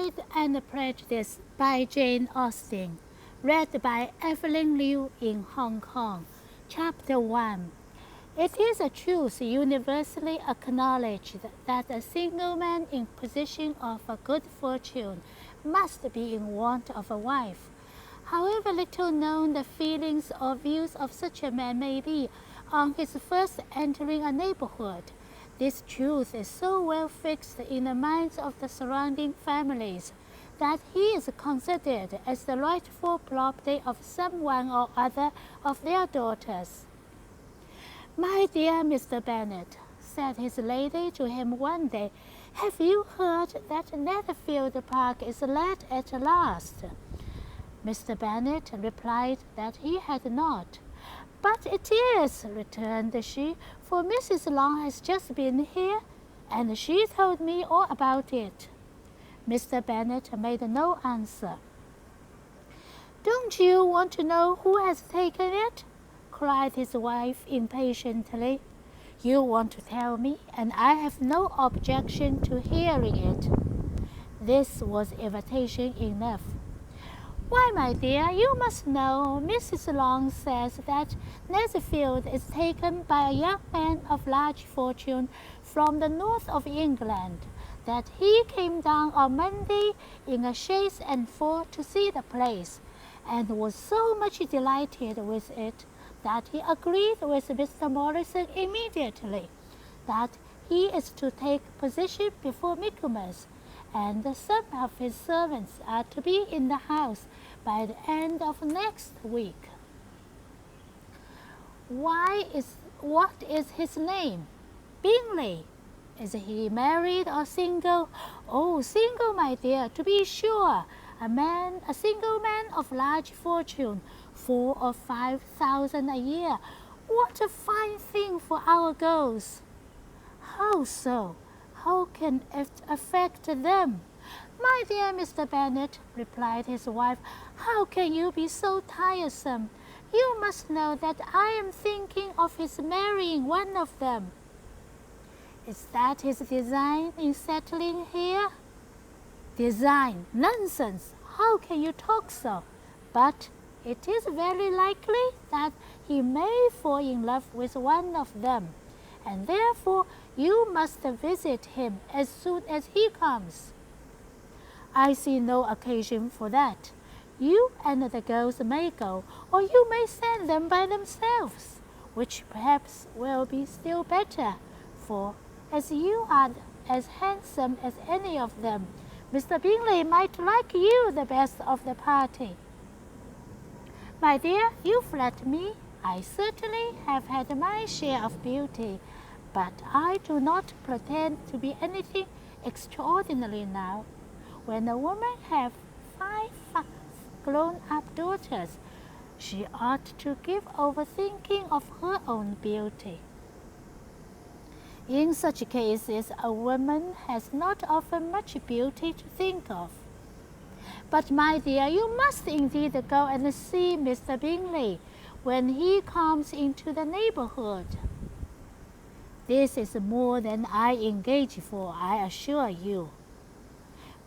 Pride and Prejudice by Jane Austen. Read by Evelyn Liu in Hong Kong. Chapter 1. It is a truth universally acknowledged that a single man in possession of a good fortune must be in want of a wife. However little known the feelings or views of such a man may be on his first entering a neighborhood, this truth is so well fixed in the minds of the surrounding families that he is considered as the rightful property of some one or other of their daughters. "My dear Mr. Bennet," said his lady to him one day, "have you heard that Netherfield Park is let at last?" Mr. Bennet replied that he had not. "But it is," returned she, "for Mrs. Long has just been here, and she told me all about it." Mr. Bennet made no answer. "Don't you want to know who has taken it?" cried his wife impatiently. "You want to tell me, and I have no objection to hearing it." This was invitation enough. "Why, my dear, you must know. Mrs. Long says that Netherfield is taken by a young man of large fortune from the north of England, that he came down on Monday in a chaise and four to see the place, and was so much delighted with it that he agreed with Mr. Morrison immediately that he is to take possession before Michaelmas, and some of his servants are to be in the house by the end of next week. What is his name?" "Bingley." "Is he married or single?" "Oh, single, my dear, to be sure. A single man of large fortune, 4,000 or 5,000 a year. What a fine thing for our girls!" "How so? How can it affect them?" "My dear Mr. Bennet," replied his wife, "how can you be so tiresome? You must know that I am thinking of his marrying one of them." "Is that his design in settling here?" "Design? Nonsense! How can you talk so? But it is very likely that he may fall in love with one of them, and therefore you must visit him as soon as he comes." "I see no occasion for that. You and the girls may go, or you may send them by themselves, which perhaps will be still better, for as you are as handsome as any of them, Mr. Bingley might like you the best of the party." "My dear, you flatter me. I certainly have had my share of beauty, but I do not pretend to be anything extraordinary now. When a woman has 5 grown-up daughters, she ought to give over thinking of her own beauty. In such cases, a woman has not often much beauty to think of. But, my dear, you must indeed go and see Mr. Bingley when he comes into the neighborhood." "This is more than I engage for, I assure you."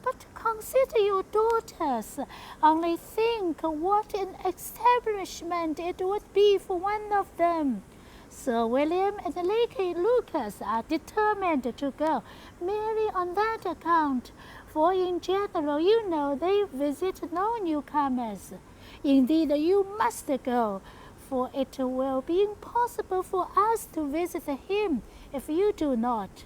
"But consider your daughters. Only think what an establishment it would be for one of them. Sir William and Lady Lucas are determined to go, merely on that account, for in general, you know, they visit no newcomers. Indeed, you must go, for it will be impossible for us to visit him if you do not."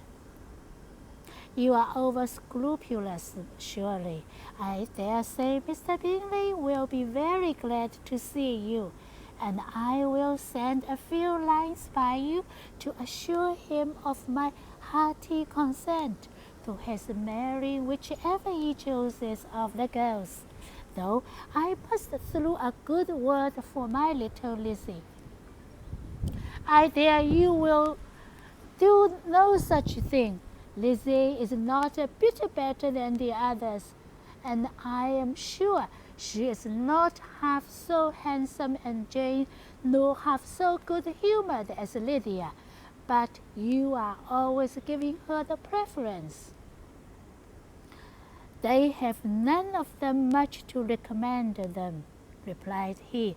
"You are over-scrupulous, surely. I dare say Mr. Bingley will be very glad to see you, and I will send a few lines by you to assure him of my hearty consent to his marrying whichever he chooses of the girls, though I must through a good word for my little Lizzie." "I dare you will do no such thing. Lizzie is not a bit better than the others, and I am sure she is not half so handsome as Jane, nor half so good-humoured as Lydia, but you are always giving her the preference." They have none of them much to recommend them, replied he.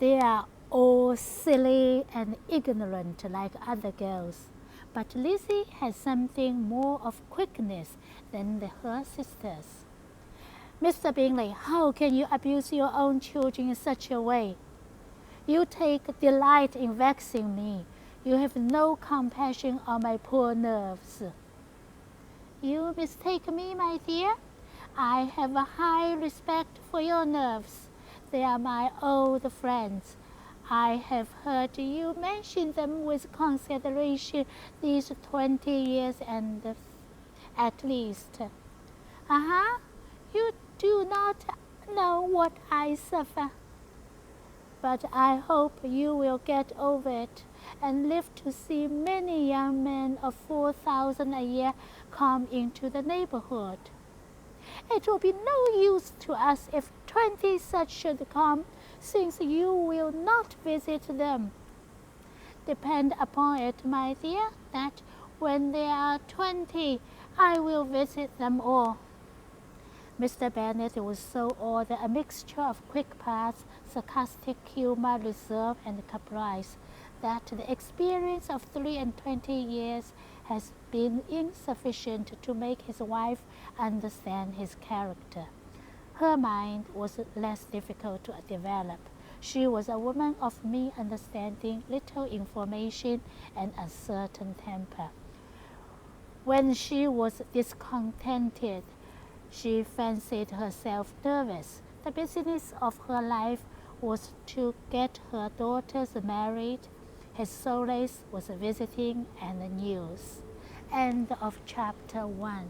They are all silly and ignorant like other girls. But Lizzie has something more of quickness than her sisters. Mr. Bingley, how can you abuse your own children in such a way? You take delight in vexing me. You have no compassion on my poor nerves. You mistake me, my dear. I have a high respect for your nerves. They are my old friends. I have heard you mention them with consideration these 20 years and at least. You do not know what I suffer. But I hope you will get over it and live to see many young men of 4,000 a year come into the neighborhood. It will be no use to us if 20 such should come, since you will not visit them. Depend upon it, my dear, that when there are 20, I will visit them all. Mr. Bennet was so awed a mixture of quick parts, sarcastic humour, reserve, and caprice, that the experience of 23 years has been insufficient to make his wife understand his character. Her mind was less difficult to develop. She was a woman of mean understanding, little information, and uncertain temper. When she was discontented, she fancied herself nervous. The business of her life was to get her daughters married. His solace was visiting and the news. End of chapter 1.